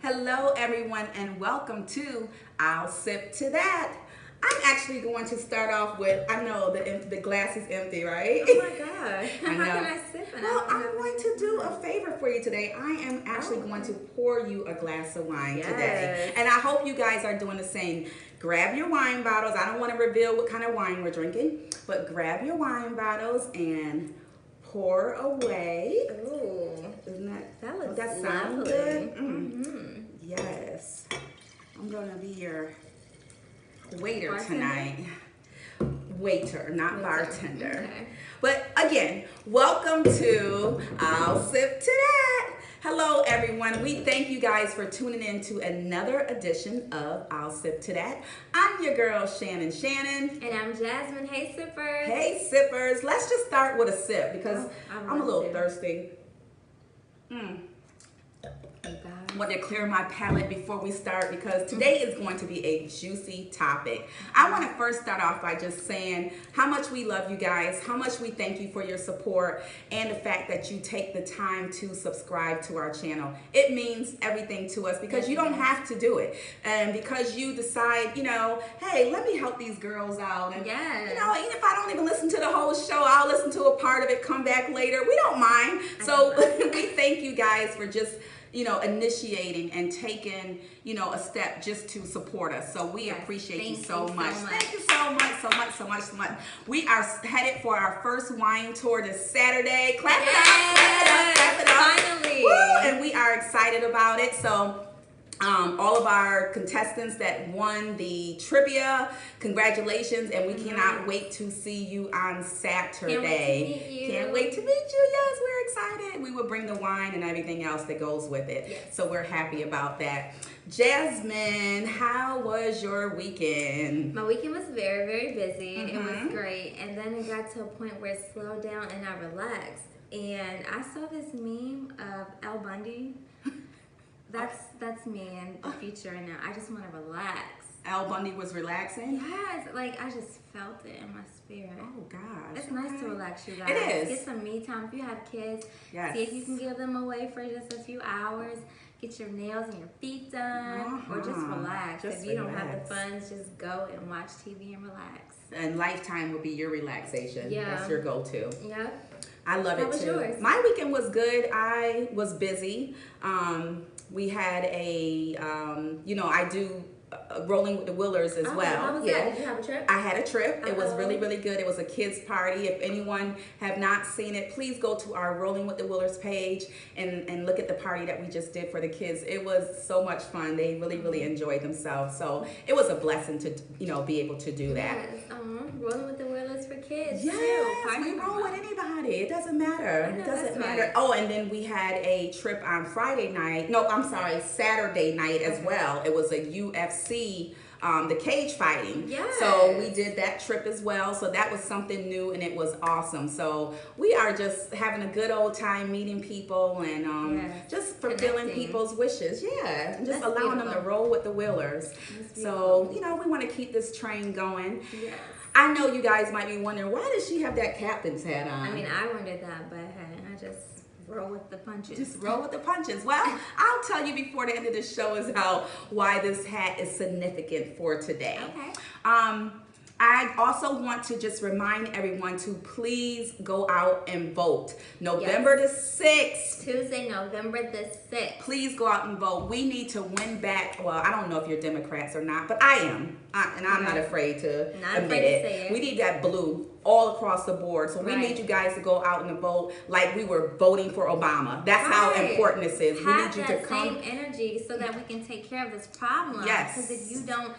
Hello, everyone, and welcome to I'll Sip to That. I'm actually going to start off with, I know the glass is empty, right? Oh my gosh. I know. How can I sip it? Well, I'm going to do a favor for you today. I am actually going to pour you a glass of wine today. And I hope you guys are doing the same. Grab your wine bottles. I don't want to reveal what kind of wine we're drinking, but grab your wine bottles and pour away. Ooh. Isn't That looks that sound lovely. good? Mm-hmm. Yes. I'm going to be your waiter Bartender? tonight. Waiter, not Waiter. bartender. Okay. But again, welcome to I'll Sip to That. Hello, everyone. We thank you guys for tuning in to another edition of I'll Sip to That. I'm your girl, Shannon. And I'm Jasmine. Hey, sippers. Hey, sippers. Let's just start with a sip because I I'm a little want to. thirsty. I want to clear my palate before we start because today is going to be a juicy topic. I want to first start off by just saying how much we love you guys, how much we thank you for your support, and the fact that you take the time to subscribe to our channel. It means everything to us because you don't have to do it. And because you decide, hey, let me help these girls out. And, Yes. even if I don't even listen to the whole show, I'll listen to a part of it, come back later. We don't mind. So we thank you guys for just initiating and taking, a step just to support us. So we appreciate you so much. Thank you so much. We are headed for our first wine tour this Saturday. Clap it up. Finally. Woo! And we are excited about it. So all of our contestants that won the trivia, congratulations, and we cannot wait to see you on Saturday. Can't wait to meet you. Yes, we're excited. We will bring the wine and everything else that goes with it. Yes. So we're happy about that. Jasmine, how was your weekend? My weekend was very, very busy. It was great. And then it got to a point where it slowed down and I relaxed. And I saw this meme of Bundy. That's me in the future right now. I just want to relax. Bundy was relaxing? Yes, like I just felt it in my spirit. Oh gosh. It's nice to relax, you guys. It is. Get some me time. If you have kids, Yes. see if you can give them away for just a few hours. Get your nails and your feet done, or just relax. Just if you don't have relax. the funds, just go and watch TV and relax. And Lifetime will be your relaxation. Yeah. That's your go-to. Yep. I love How it was too. yours? My weekend was good. I was busy. We had I do Rolling with the Willers as well. How was that? Did you have a trip? I had a trip. It was Uh-oh. really, really good. It was a kids' party. If anyone have not seen it, please go to our Rolling with the Willers page and look at the party that we just did for the kids. It was so much fun. They really, really enjoyed themselves. So it was a blessing to, be able to do that. Yes. Rolling with the Willers for kids. Yes, too. we roll with anybody. It doesn't matter. I know, It doesn't that's matter. right. Oh, and then we had a trip on Saturday night as well. It was a UFC, the cage fighting. Yes. So we did that trip as well. So that was something new and it was awesome. So we are just having a good old time meeting people and Yes. just fulfilling Connecting. people's wishes. Yeah. And just That's allowing them to beautiful. roll with the Willers. That's So, beautiful. we want to keep this train going. Yes. I know you guys might be wondering, why does she have that captain's hat on? I mean, I wondered that, but hey, I just roll with the punches. Just roll with the punches. Well, I'll tell you before the end of the show is why this hat is significant for today. Okay. I also want to just remind everyone to please go out and vote. November the 6th. Tuesday, November the 6th. Please go out and vote. We need to win back. Well, I don't know if you're Democrats or not, but I am. And I'm not afraid to admit it. We need that blue all across the board. So we need you guys to go out and vote like we were voting for Obama. That's how important this is. We need you to come. Have that same energy so that we can take care of this problem. Yes. Because if you don't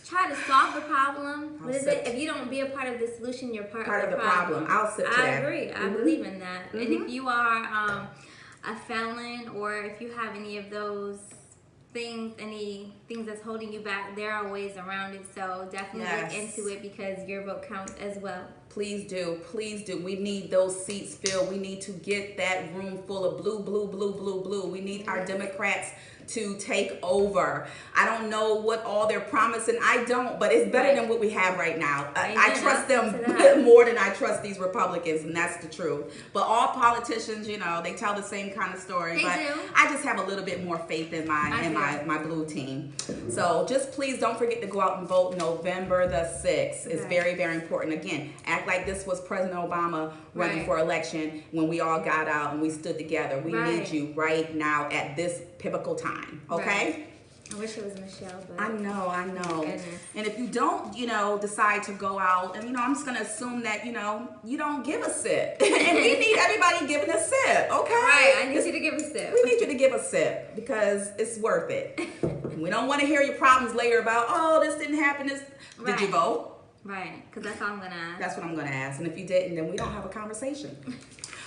try to solve the problem, if you don't be a part of the solution, you're part of the problem. I'll sip to I that. agree. I believe in that. And if you are a felon or if you have any of those any things that's holding you back, there are ways around it. So definitely look into it because your vote counts as well. please do. Please do. We need those seats filled. We need to get that room full of blue, blue, blue, blue, blue. We need our Democrats to take over. I don't know what all they're promising. I don't, but it's better than what we have right now. I trust them more than I trust these Republicans, and that's the truth. But all politicians, you know, they tell the same kind of story. They but do. I just have a little bit more faith in my blue team. So just please don't forget to go out and vote November the 6th. It's very, very important. Again, act like this was President Obama running for election when we all got out and we stood together. We need you right now at this pivotal time. Okay? I wish it was Michelle, but I know. goodness. And if you don't, you know, decide to go out, and you know, I'm just gonna assume that, you know, you don't give a sip. And we need everybody giving a sip, okay? Right, I need you to give a sip. We need you to give a sip because it's worth it. We don't want to hear your problems later about, oh, this didn't happen. Did you vote? Right, because that's all I'm gonna ask. That's what I'm gonna ask. And if you didn't, then we don't have a conversation.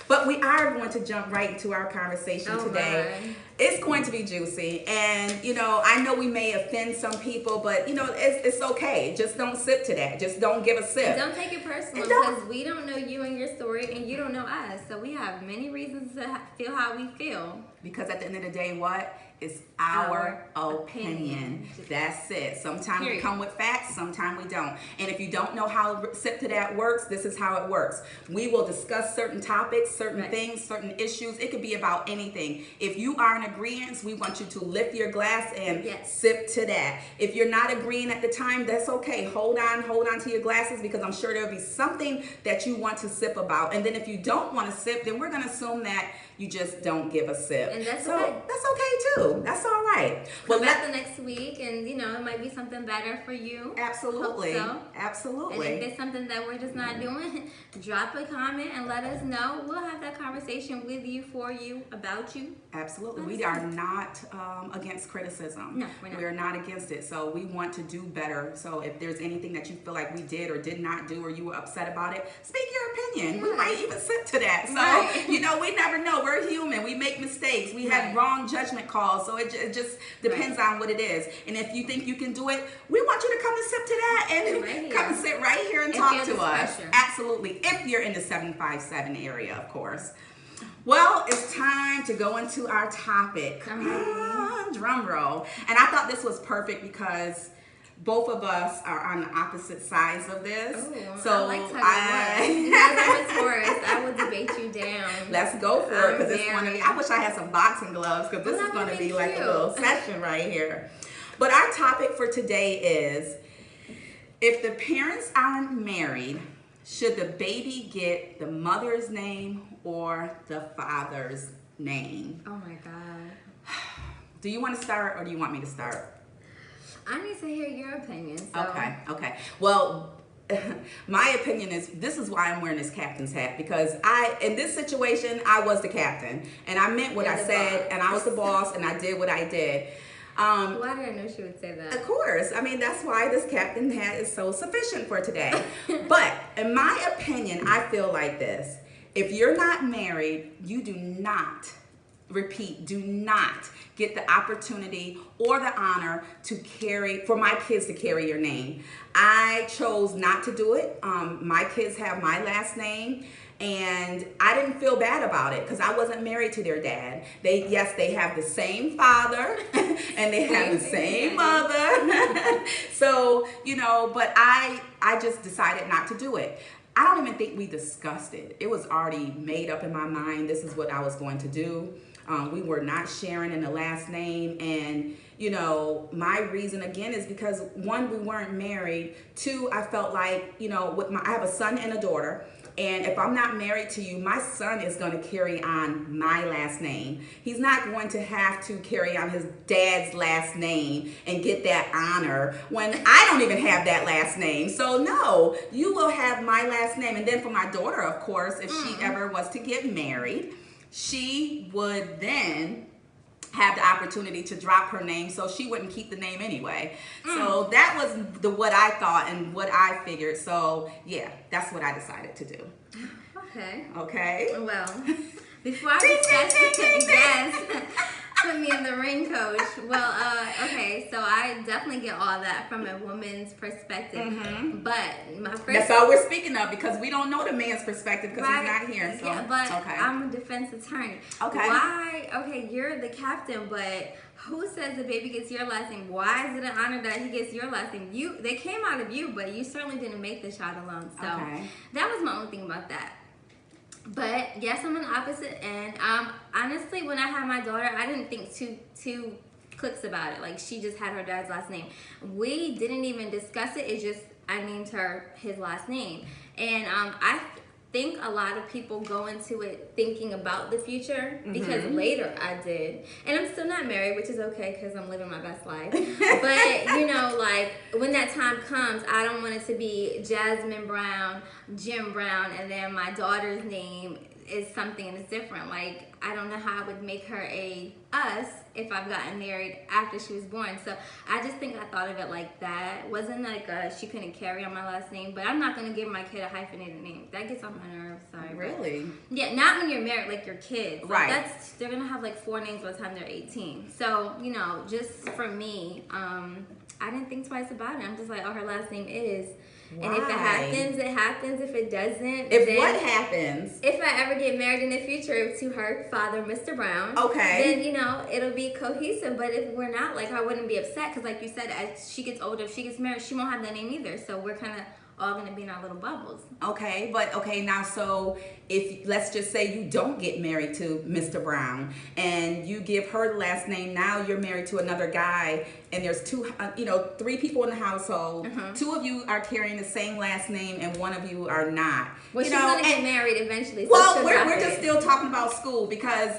But we are going to jump right into our conversation today. Right. It's going to be juicy. And, you know, I know we may offend some people, but, you know, it's okay. Just don't sip to that. Just don't give a sip. And don't take it personal because we don't know you and your story, and you don't know us. So we have many reasons to feel how we feel. Because at the end of the day, what? It's our opinion. That's it. Sometimes we come with facts, sometimes we don't. And if you don't know how sip to that works, this is how it works. We will discuss certain topics, certain things, certain issues. It could be about anything. If you are in agreement, we want you to lift your glass and sip to that. If you're not agreeing at the time, that's okay. Hold on to your glasses because I'm sure there'll be something that you want to sip about. And then if you don't want to sip, then we're going to assume that you just don't give a sip. And that's okay. That's okay too. That's all right. Well, back the next week, and you know, it might be something better for you. Absolutely. Hope so. Absolutely. And if there's something that we're just not doing, drop a comment and let us know. We'll have that conversation with you, for you, about you. Absolutely. We are not against criticism. No, we're not. We're not against it. So we want to do better. So if there's anything that you feel like we did or did not do, or you were upset about it, speak your opinion. We might even sip to that. So, you know, we never know. We're human. We make mistakes. We have wrong judgment calls. So it just depends on what it is. And if you think you can do it, we want you to come and sip to that and come and sit right here and talk to us. Absolutely. If you're in the 757 area, of course. Well, it's time to go into our topic. Drum roll. And I thought this was perfect because both of us are on the opposite sides of this. Ooh, so I like I will debate you down. Let's go for it because it's going to be. I wish I had some boxing gloves because this is going to be like a little session right here. But our topic for today is: if the parents aren't married, should the baby get the mother's name or the father's name? Oh my God. Do you want to start or do you want me to start? I need to hear your opinion. So. Okay. Well, my opinion is this is why I'm wearing this captain's hat, because in this situation, I was the captain and I meant what I said and I was the boss and I did what I did. Why did I know she would say that? Of course. I mean, that's why this captain hat is so sufficient for today. But in my opinion, I feel like this. If you're not married, you do not get the opportunity or the honor for my kids to carry your name. I chose not to do it. My kids have my last name. And I didn't feel bad about it because I wasn't married to their dad. They have the same father and they have the same mother. So, you know, but I just decided not to do it. I don't even think we discussed it. It was already made up in my mind. This is what I was going to do. We were not sharing in the last name. And, you know, my reason again is because one, we weren't married. Two, I felt like, you know, I have a son and a daughter. And if I'm not married to you, my son is going to carry on my last name. He's not going to have to carry on his dad's last name and get that honor when I don't even have that last name. So no, you will have my last name. And then for my daughter, of course, if she ever was to get married, she would then have the opportunity to drop her name, so she wouldn't keep the name anyway. So that was what I thought and what I figured. So yeah, that's what I decided to do. Okay. Well, before I discuss, yes, put me in the ring, coach. Well, okay. okay, so I definitely get all that from a woman's perspective. But my first... That's all we're speaking of, because we don't know the man's perspective because he's not here. So. Yeah, but I'm a defense attorney. Okay. Why? Okay, you're the captain, but who says the baby gets your last name? Why is it an honor that he gets your last name? They came out of you, but you certainly didn't make the child alone. So that was my only thing about that. But yes, I'm on the opposite end. Honestly, when I had my daughter, I didn't think two clicks about it. Like, she just had her dad's last name. We didn't even discuss it. It's just I named her his last name. And I think a lot of people go into it thinking about the future, because later I did. And I'm still not married, which is okay because I'm living my best life. But, you know, like, when that time comes, I don't want it to be Jasmine Brown, Jim Brown, and then my daughter's name is something that's different. Like, I don't know how I would make her a us if I've gotten married after she was born. So I just think I thought of it like that. It wasn't like she couldn't carry on my last name, but I'm not going to give my kid a hyphenated name. That gets on my nerves. Sorry. Really? But yeah, not when you're married, like your kids. Right. Like, they're going to have like 4 names by the time they're 18. So, you know, just for me, I didn't think twice about it. I'm just like, oh, her last name is... Why? And if it happens, it happens. If it doesn't, then what happens? If I ever get married in the future to her father, Mr. Brown, then, you know, it'll be cohesive. But if we're not, like, I wouldn't be upset, because like you said, as she gets older, if she gets married, she won't have that name either. So we're kind of all going to be in our little bubbles. Okay, but now, so if, let's just say you don't get married to Mr. Brown and you give her the last name, now you're married to another guy, and there's 3 people in the household. 2 of you are carrying the same last name and 1 of you are not. Well, she's going to get married eventually. So well, we're just still talking about school, because,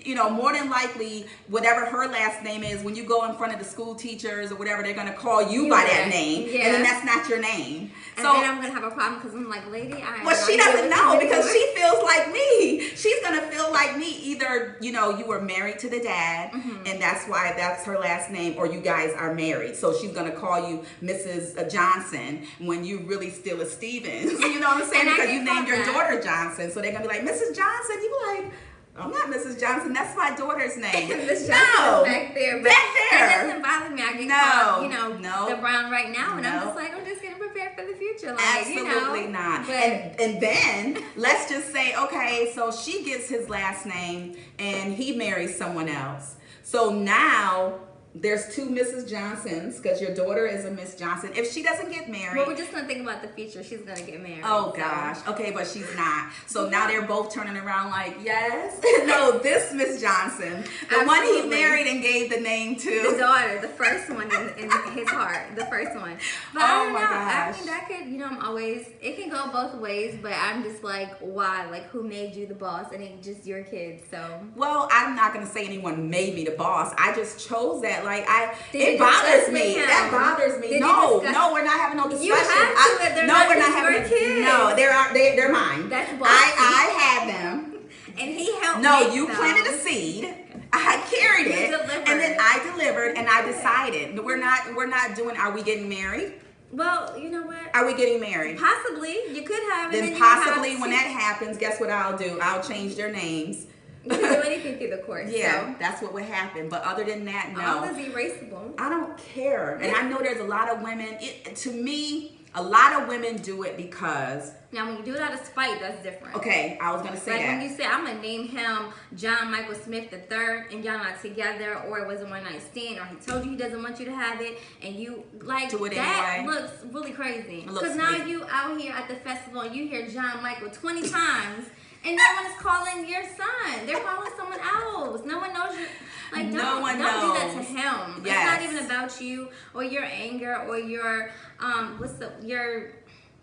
you know, more than likely, whatever her last name is, when you go in front of the school teachers or whatever, they're going to call you by that name, and then that's not your name. And then I'm going to have a problem, because I'm like, lady, well, she doesn't know, because she feels like me. She's going to feel like me. Either, you know, you were married to the dad, and that's why that's her last name, or you guys are married. So she's going to call you Mrs. Johnson when you really still a Stevens. You know what I'm saying? Because you named your daughter Johnson. So they're going to be like, Mrs. Johnson. You be like, I'm not Mrs. Johnson. That's my daughter's name. Miss Johnson back there. But it doesn't bother me. I get called, you know, the Brown right now, and I'm just like, I'm just getting prepared for the future. Like, absolutely not. And then let's just say, okay, so she gets his last name and he marries someone else. So now there's 2 Mrs. Johnsons, because your daughter is a Miss Johnson. If she doesn't get married... Well, we're just going to think about the future. She's going to get married. Oh, gosh. Okay, but she's not. So now they're both turning around like, yes. No, this Miss Johnson. The one he married and gave the name to. The daughter. The first one in his heart. The first one. But I don't know. Gosh. I mean, that could, you know, I'm always... It can go both ways, but I'm just like, why? Like, who made you the boss? It ain't just your kids, so... Well, I'm not going to say anyone made me the boss. I just chose that. Like, it bothers me. That bothers me. No, we're not having no discussion. You have to. They're not having kids. No, they're mine. That's bossy. I had them. And he helped. No, you planted a seed. I carried it, and then I delivered, and I decided we're not doing. Are we getting married? Well, you know what? Are we getting married? Possibly. You could have. Then possibly, when that happens, guess what I'll do? I'll change their names. You can do anything through the course. Yeah, so. That's what would happen. But other than that, no. All is erasable. I don't care. And I know there's a lot of women. To me, a lot of women do it because... Now, when you do it out of spite, that's different. Okay, I was going to say that. Like when you say, I'm going to name him John Michael Smith III, and y'all not together, or it was a one-night stand, or he told you he doesn't want you to have it, and you, like, do it that anyway. Looks really crazy. Because now you out here at the festival, and you hear John Michael 20 times, and no one is calling your son. They're calling someone else. No one knows you. Like, don't do that to him. Yes. It's not even about you or your anger or your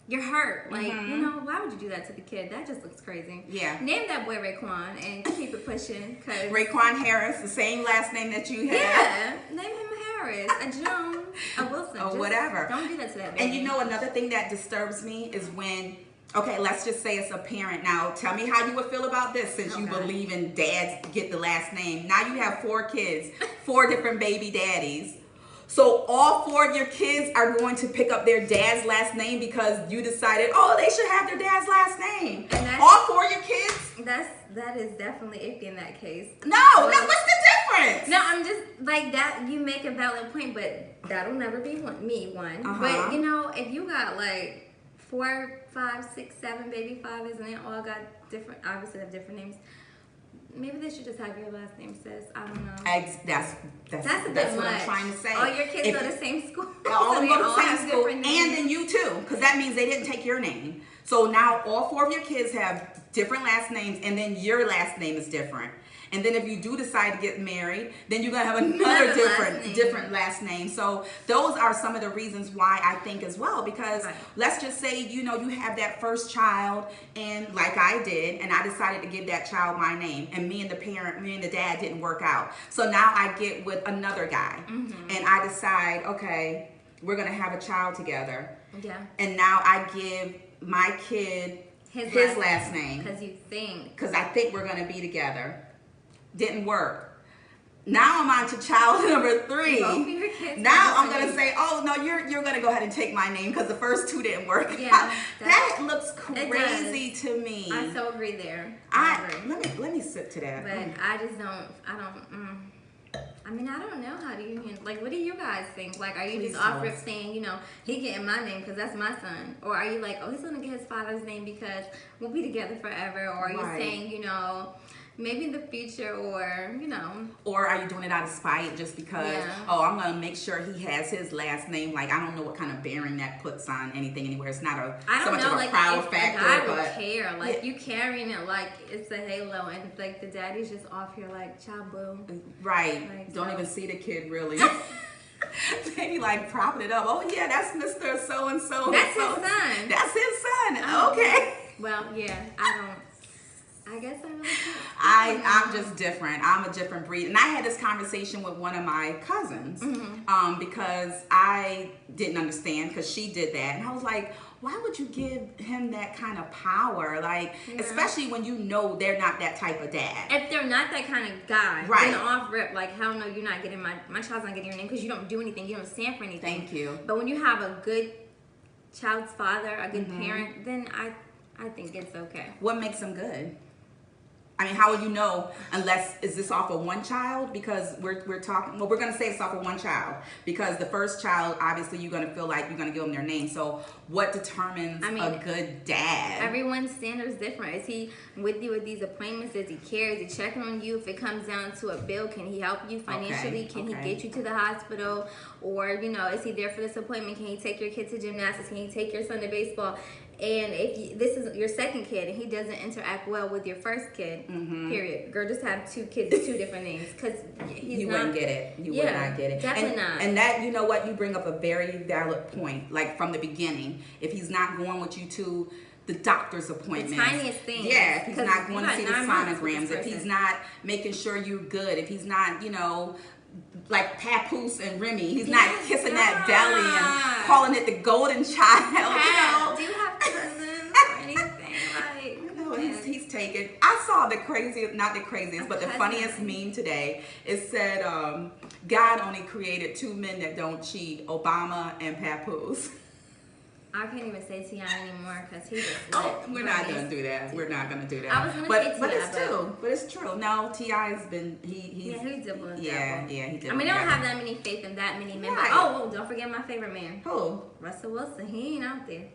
your hurt. Like, you know, why would you do that to the kid? That just looks crazy. Yeah. Name that boy Raekwon and keep it pushing. Raekwon Harris, the same last name that you have. Yeah. Name him Harris, a Jones, a Wilson. Or whatever. Don't do that to that baby. And you know, another thing that disturbs me is when... Okay, let's just say it's a parent. Now, tell me how you would feel about this, since you believe in dads get the last name. Now you have 4 kids, 4 different baby daddies. So all 4 of your kids are going to pick up their dad's last name because you decided, oh, they should have their dad's last name. And all 4 of your kids? That is definitely iffy in that case. No, what's the difference? No, I'm just like that, you make a valid point, but that'll never be me one. Uh-huh. But you know, if you got like 4, 5, 6, 7 baby fathers, and they all got different, obviously have different names. Maybe they should just have your last name, sis. I don't know. That's what I'm trying to say. All your kids go to the same school. All of them go to the same have school, different and names. then you too, because that means they didn't take your name. So now all 4 of your kids have different last names, and then your last name is different. And then if you do decide to get married, then you're gonna have another different last name. So those are some of the reasons why I think as well, because let's just say, you know, you have that first child, and like I did, and I decided to give that child my name, and me and the dad didn't work out. So now I get with another guy, and I decide, okay, we're gonna have a child together. Yeah. And now I give my kid his last name. Because I think we're gonna be together. Didn't work. Now I'm on to child number 3. Now I'm gonna say, oh no, you're gonna go ahead and take my name because the first 2 didn't work. Yeah, that looks crazy to me. I so agree there. Let me sit to that. But I just don't. I mean, I don't know how do you like. What do you guys think? Like, are you just off rip saying, you know, he getting my name because that's my son, or are you like, oh, he's gonna get his father's name because we'll be together forever, or are you saying, you know, maybe in the future, or you know, or are you doing it out of spite just because oh, I'm gonna make sure he has his last name? Like, I don't know what kind of bearing that puts on anything anywhere. It's not so much of a proud factor, I but don't care. Like, you carrying it like it's a halo, and like the daddy's just off here like child boo. Right. Like, don't even see the kid really. Maybe like propping it up. Oh yeah, that's Mr. So and so. That's his son. That's his son. Okay. Well, yeah, I guess I really can't. I'm just different. I'm a different breed. And I had this conversation with one of my cousins because I didn't understand, because she did that. And I was like, why would you give him that kind of power? Like, especially when you know they're not that type of dad. If they're not that kind of guy, then off rip, like, hell no, you're not getting my child's not getting your name because you don't do anything. You don't stand for anything. Thank you. But when you have a good child's father, a good parent, then I think it's okay. What makes them good? I mean, how would you know unless, is this off of one child? Because we're talking, well, we're going to say it's off of one child. Because the first child, obviously, you're going to feel like you're going to give them their name. So what determines a good dad? Everyone's standard is different. Is he with you with these appointments? Does he care? Is he checking on you? If it comes down to a bill, can he help you financially? Can he get you to the hospital? Or, you know, is he there for this appointment? Can he take your kid to gymnastics? Can he take your son to baseball? And if this is your second kid and he doesn't interact well with your first kid, period. Girl, just have 2 kids with 2 different names, because you wouldn't get it. You would not get it. Definitely not. And that, you know what, you bring up a very valid point. Like, from the beginning, if he's not going with you to the doctor's appointments, the tiniest thing. Yeah, if he's not going to see the sonograms, if he's not making sure you're good, if he's not, you know, like Papoose and Remy, he's not kissing that belly and calling it the golden child. You know? Do you have cousins or anything? Like, no, he's taken. I saw the craziest, not the craziest, but the funniest meme today. It said, God only created 2 men that don't cheat, Obama and Papoose. I can't even say T.I. anymore because he just we're not gonna do that. We're not gonna do that. I was gonna say T.I. but it's true. But it's true. No, T.I.'s been he's double. Yeah, he did. I mean, I don't have that many faith in that many men. Right. But, don't forget my favorite man. Who? Russell Wilson. He ain't out there.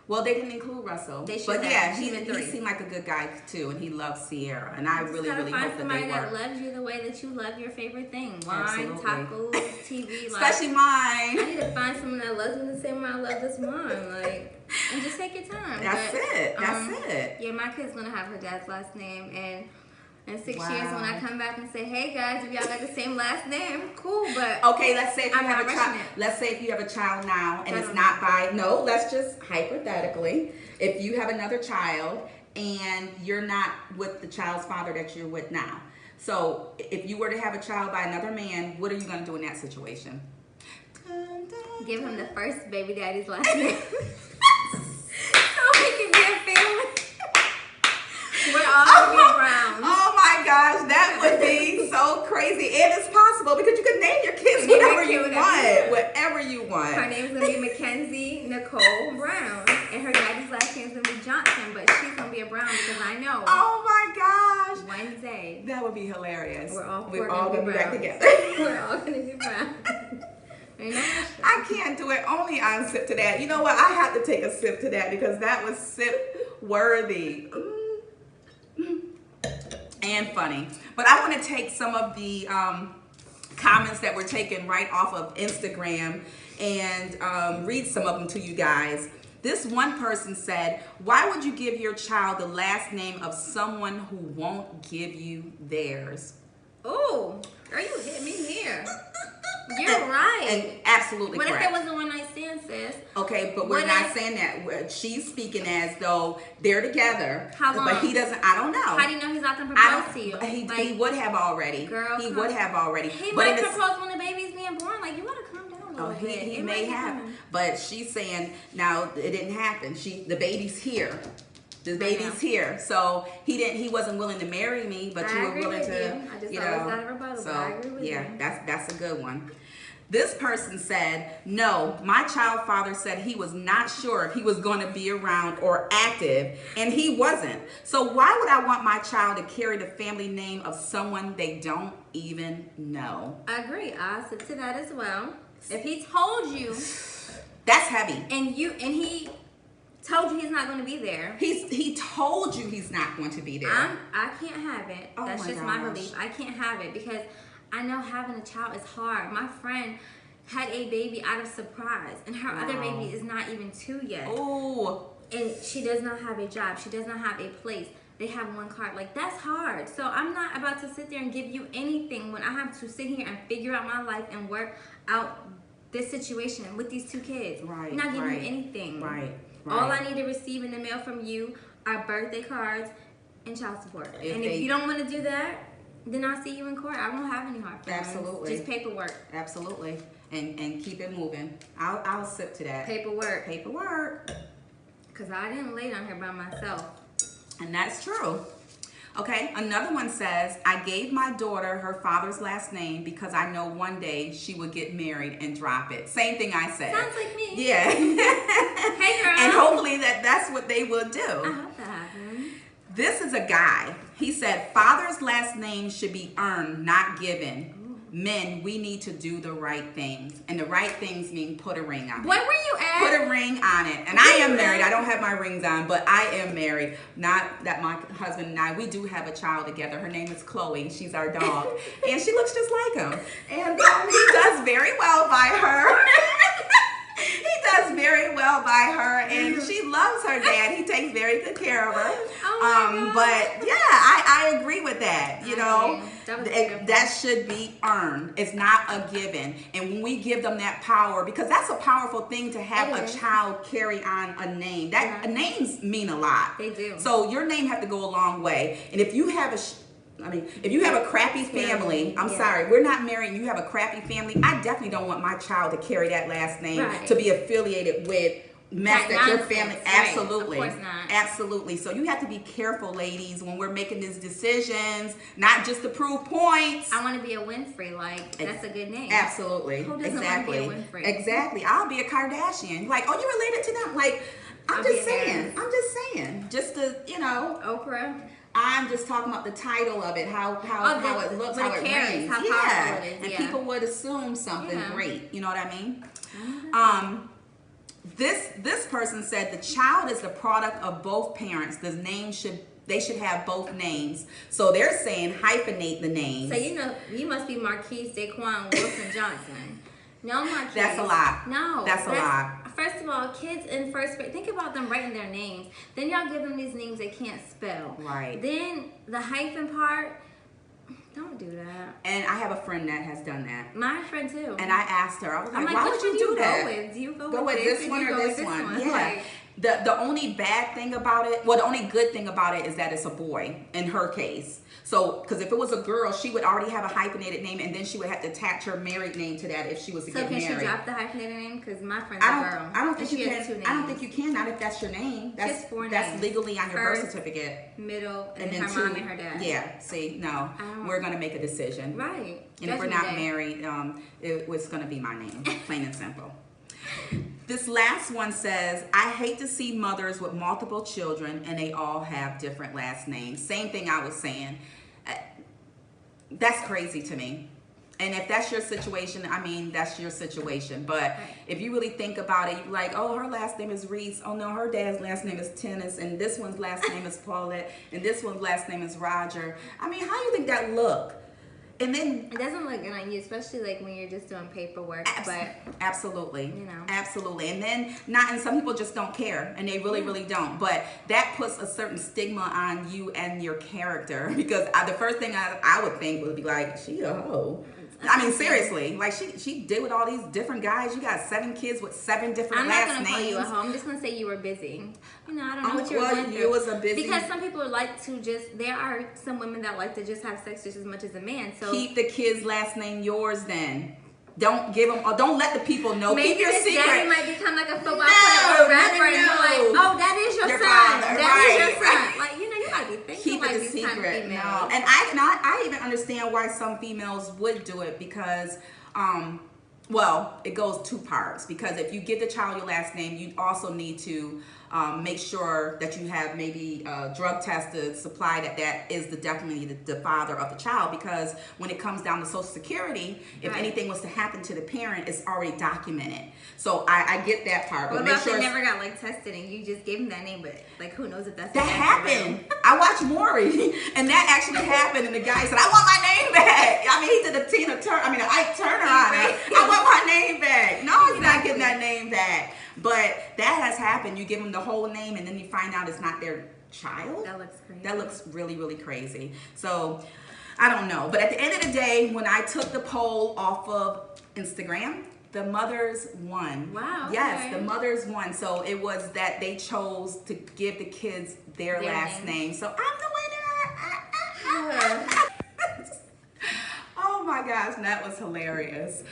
Well, they didn't include Russell. They should but have. He seemed like a good guy too, and he loves Sierra, and I really hope that they work. Somebody that loves you the way that you love your favorite thing: wine, tacos, TV. Especially mine. I need to find someone that loves me the same way I love this wine. Like, and just take your time. That's it. That's it. Yeah, my kid's gonna have her dad's last name, and in 6 years, when I come back and say, "Hey guys, if y'all got the same last name, cool." But okay, let's say if you have a child. Let's say if you have a child now, and it's not by let's just hypothetically, if you have another child and you're not with the child's father that you're with now. So if you were to have a child by another man, what are you gonna do in that situation? Give him the first baby daddy's last name, so he can be a family. We're all Browns. Oh my gosh, that would be so crazy. And it's possible because you can name your kids whatever you want. Whatever you want. Her name's going to be Mackenzie Nicole Brown. And her daddy's last name's going to be Johnson. But she's going to be a Brown because I know. Oh my gosh. Wednesday. That would would be hilarious. We're all gonna be back together. We're all gonna be brown. I can't do it only on Sip to That. You know what? I have to take a sip to that because that was sip worthy. And funny. But I want to take some of the comments that were taken right off of Instagram and read some of them to you guys. This one person said, why would you give your child the last name of someone who won't give you theirs? Oh, girl, you hit me here. You're right. And absolutely what correct. What if it was a one-night stand, sis? Okay, but we're not saying that. She's speaking as though they're together. How long? But he doesn't, I don't know. How do you know he's not going to propose to you? He would have already. Girl, he would have already. He might propose when the baby's being born. Like, you got to calm down a little bit. He may have. But she's saying, now, it didn't happen. The baby's here. The baby's here, so he wasn't willing to marry me, but you were willing to, I just always got a rebuttal. So I agree with you. that's a good one. This person said, no, my child father said he was not sure if he was going to be around or active, and he wasn't. So why would I want my child to carry the family name of someone they don't even know? I agree. I sit to that as well. If he told you, that's heavy, and he told you he's not going to be there. He told you he's not going to be there. I can't have it. That's just my belief. I can't have it because I know having a child is hard. My friend had a baby out of surprise, and her other baby is not even 2 yet. Oh. And she does not have a job. She does not have a place. They have one card. Like, that's hard. So I'm not about to sit there and give you anything when I have to sit here and figure out my life and work out this situation with these 2 kids. Right. I'm not giving you anything. Right. All I need to receive in the mail from you are birthday cards and child support. If you don't want to do that, then I'll see you in court. I won't have any hard feelings. Absolutely. Just paperwork. Absolutely. And keep it moving. I'll sip to that. Paperwork. Because I didn't lay down here by myself. And that's true. Okay, another one says, I gave my daughter her father's last name because I know one day she would get married and drop it. Same thing I said. Sounds like me. Yeah. Hey, girl. And hopefully that's what they will do. I hope that happens. This is a guy. He said, father's last name should be earned, not given. Men, we need to do the right things. And the right things mean put a ring on it. What were you at? Put a ring on it. And I am married. I don't have my rings on, but I am married. Not that my husband and I, we do have a child together. Her name is Chloe. She's our dog. And she looks just like him. And he does very well by her. He does very well by her, and she loves her dad. He takes very good care of her. But yeah, I agree with that. You know, that should be earned. It's not a given. And when we give them that power, because that's a powerful thing to have a child carry on a name. That names mean a lot. They do. So your name have to go a long way. And if you have if you have a crappy family, I'm sorry, we're not married, you have a crappy family, I definitely don't want my child to carry that last name to be affiliated with mess that your family, absolutely. Of course not. Absolutely. So you have to be careful, ladies, when we're making these decisions, not just to prove points. I want to be a Winfrey, like, that's a good name. Absolutely. Who doesn't want to be a Winfrey? Exactly. I'll be a Kardashian. Like, oh, you related to them? Like, I'm just saying. Just to, Oprah. I'm just talking about the title of it, how it looks, how it rings. How powerful it is. And people would assume something great. You know what I mean? This person said the child is the product of both parents. They should have both names. So they're saying hyphenate the names. So you must be Marquise Daquan Wilson Johnson. No, Marquise. That's a lot. No. That's a lot. First of all, kids in first grade, think about them writing their names. Then y'all give them these names they can't spell. Right. Then the hyphen part, don't do that. And I have a friend that has done that. My friend too. And I asked her, I was like, why would you do that? Do you go with this one or this one? Yeah. Like, the only bad thing about it, the only good thing about it is that it's a boy in her case. So, because if it was a girl, she would already have a hyphenated name, and then she would have to attach her married name to that if she was to get married. So can she drop the hyphenated name? Because my friend's a girl. I don't think you can. I don't think you can. Not if that's your name. That's 4 names. That's legally on your birth certificate. Middle, and then her mom and her dad. Yeah. See, no, we're gonna make a decision. Right. And if we're not married, it was gonna be my name, plain and simple. This last one says, I hate to see mothers with multiple children and they all have different last names. Same thing I was saying. that's crazy to me. And if that's your situation, I mean, that's your situation. But if you really think about it, you're like, oh, her last name is Reese. Oh, no, her dad's last name is Tennis. And this one's last name is Paulette. And this one's last name is Roger. I mean, how do you think that look? And then it doesn't look good on you, especially like when you're just doing paperwork. Absolutely, you know, absolutely. And then and some people just don't care, and they really, really don't. But that puts a certain stigma on you and your character, because the first thing I would think would be like, she a hoe. I mean, seriously, like she did with all these different guys. You got 7 kids with 7 different last names. I'm not gonna call you a hoe. I'm just gonna say you were busy. You know, I don't know what you're going through. You was a busy. Because some people like to there are some women that like to just have sex just as much as a man. So keep the kid's last name yours then. Don't give them, or don't let the people know. Maybe keep your this secret. daddy might become like a football player or rapper, and you're like, oh, that is your son. Father, that is your son. Like, you know, you gotta be thinking keep like it a these secret. kind of females. No, and I even understand why some females would do it, because well, it goes 2 parts. Because if you give the child your last name, you also need to make sure that you have maybe drug tested, supply that is definitely the father of the child. Because when it comes down to Social Security, if anything was to happen to the parent, it's already documented. So I get that part. What but make about sure they never got like tested and you just gave them that name, but like who knows if that's that happened. I watched Maury, and that actually happened. And the guy said, "I want my name back." I mean, he did an Ike Turner on it. I want my name back. No, he's not getting that name back. But that has happened. You give them the whole name, and then you find out it's not their child. That looks crazy. That looks really, really crazy. So I don't know. But at the end of the day, when I took the poll off of Instagram, the mothers won. Wow. Yes, okay. the mothers won. So it was that they chose to give the kids their last name. So I'm the winner. Oh my gosh, that was hilarious.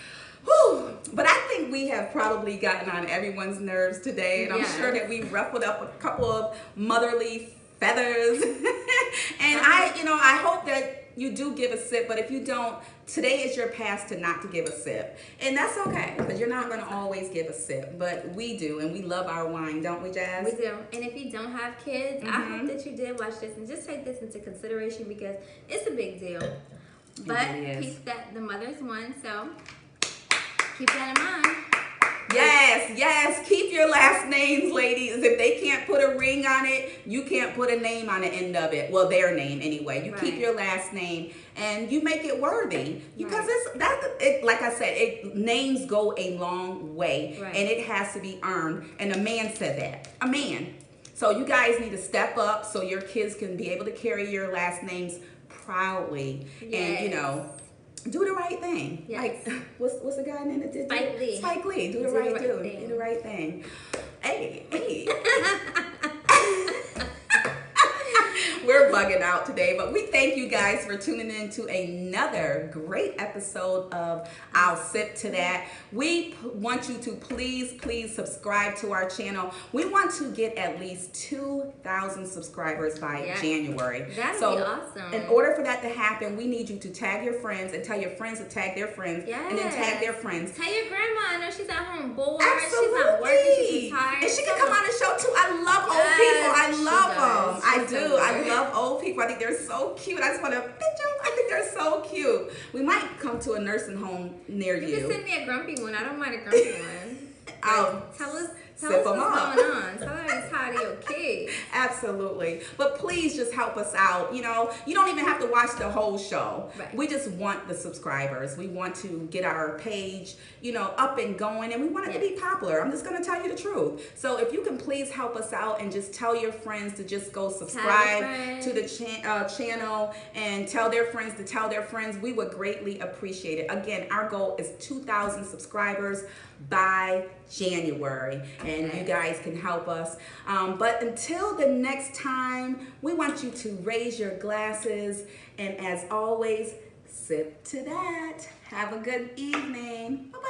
Whew. But I think we have probably gotten on everyone's nerves today, and I'm sure that we ruffled up a couple of motherly feathers. And I hope that you do give a sip, but if you don't, today is your pass to not to give a sip. And that's okay, because you're not going to always give a sip, but we do, and we love our wine, don't we, Jazz? We do. And if you don't have kids, I hope that you did watch this and just take this into consideration, because it's a big deal. But really keep the mothers won, so keep that in mind. Yes, keep your last names, ladies. If they can't put a ring on it, you can't put a name on the end of it. Well, their name anyway. You keep your last name, and you make it worthy, because like I said, names go a long way, and it has to be earned. And a man said that. A man. So you guys need to step up so your kids can be able to carry your last names proudly, and do the right thing. Yes. Like, what's the guy name that did Spike Lee. Spike Lee. Do the right thing. Do the right thing. Hey. We're bugging out today, but we thank you guys for tuning in to another great episode of I'll Sip to That. We want you to please subscribe to our channel. We want to get at least 2,000 subscribers by January. That'd be awesome. In order for that to happen, we need you to tag your friends and tell your friends to tag their friends, and then tag their friends. Tell your grandma. I know she's at home bored. Absolutely. She's not working. She's tired. And she can come on the show too. I love old people. I love them. I do. I love old people. I think they're so cute. I just want to pinch them. I think they're so cute. We might come to a nursing home near you. You can send me a grumpy one. I don't mind a grumpy one. Tell us Sip what's them up. going on. Tell her you're tired of your kids. Absolutely. But please just help us out. You don't even have to watch the whole show. Right. We just want the subscribers. We want to get our page, up and going, and we want it to be popular. I'm just going to tell you the truth. So if you can please help us out and just tell your friends to just go subscribe to the channel, and tell their friends to tell their friends, we would greatly appreciate it. Again, our goal is 2,000 subscribers by January, and you guys can help us. But until the next time, we want you to raise your glasses, and as always, sip to that. Have a good evening. Bye-bye.